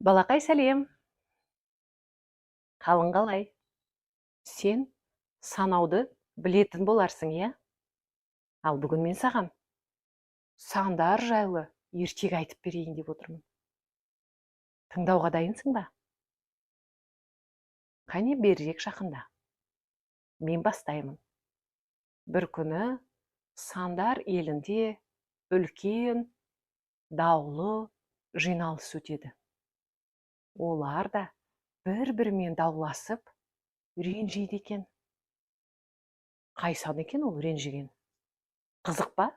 Балақай сәлем, қалың қалай? Сен санауды білетін боларсың, иә? Ал бүгін мен саған сандар жайлы ертегі айтып берейін деп отырмын. Тыңдауға дайынсың ба? Қане берірек жақында. Мен бастаймын. Бір күні сандар елінде үлкен даулы жиналыс өтеді. Олар да бір-бірімен дауласып ренжиді екен. Қай сан екен ол ренжіген? Қызық па?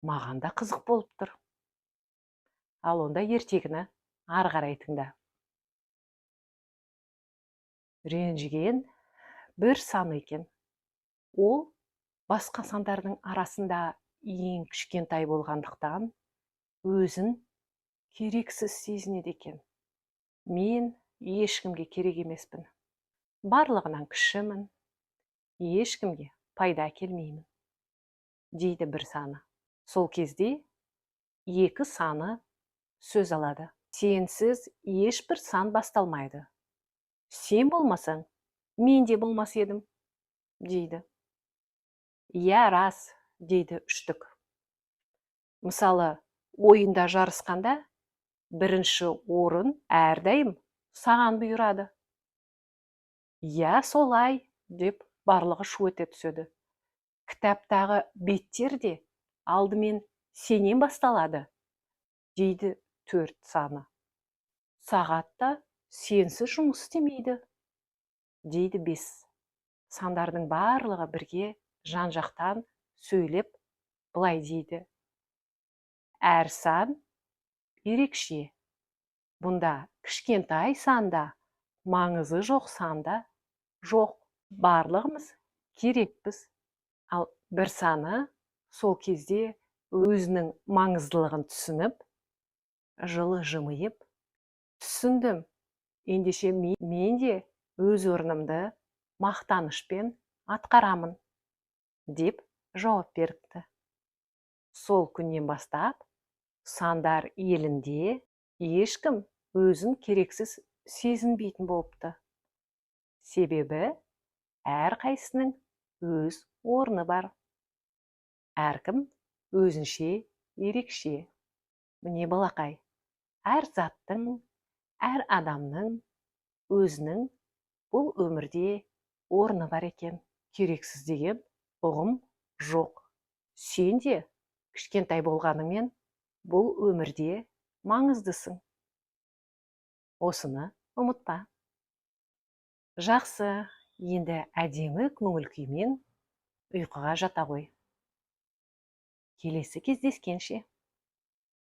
Маған да қызық болып тұр. Ал онда ертегіні ары қарай тыңда. Ренжіген бір сан екен. Ол басқа сандардың арасында ең кішкентай болғандықтан өзін керексіз сезінеді екен. Мен ешкімге керек емеспін. Барлығынан кішімін. Ешкімге пайда әкелмеймін, дейді бір саны. Сол кезде екі саны сөз алады. Сенсіз ешбір сан басталмайды. Сен болмасаң, мен де болмас едім, дейді. Иә, рас, дейді үштік. Мысалы, ойында жарысқанда бірінші орын әрдайым саған бұйырады. Иә, солай, деп барлығы шу ете түседі. Кітаптағы беттер де алдымен сенен басталады, дейді төрт саны. Сағатта сенсіз жұмыс істемейді, дейді бес. Сандардың барлығы бірге жан-жақтан сөйлеп былай дейді. Әр сан ерекше. Бұнда кішкентай санда, маңызы жоқ санда жоқ. Барлығымыз керекпіз. Ал бір саны сол кезде өзінің маңыздылығын түсініп, жылы жымиып, түсіндім, ендеше мен де өз орнымды мақтанышпен атқарамын, деп жауап беріпті. Сол күннен бастап сандар елінде ешкім өзін керексіз сезінбейтін болыпты. Себебі әрқайсының өз орны бар. Әркім өзінше ерекше. Міне балақай, әр заттың, әр адамның өзінің бұл өмірде орны бар екен. Керексіз деген ұғым жоқ. Сен де кішкентай болғанымен бұл өмірде маңыздысың. Осыны ұмытпа. Жақсы, енді әдемі көңіл күймен ұйқыға жата ғой. Келесі кездескенше.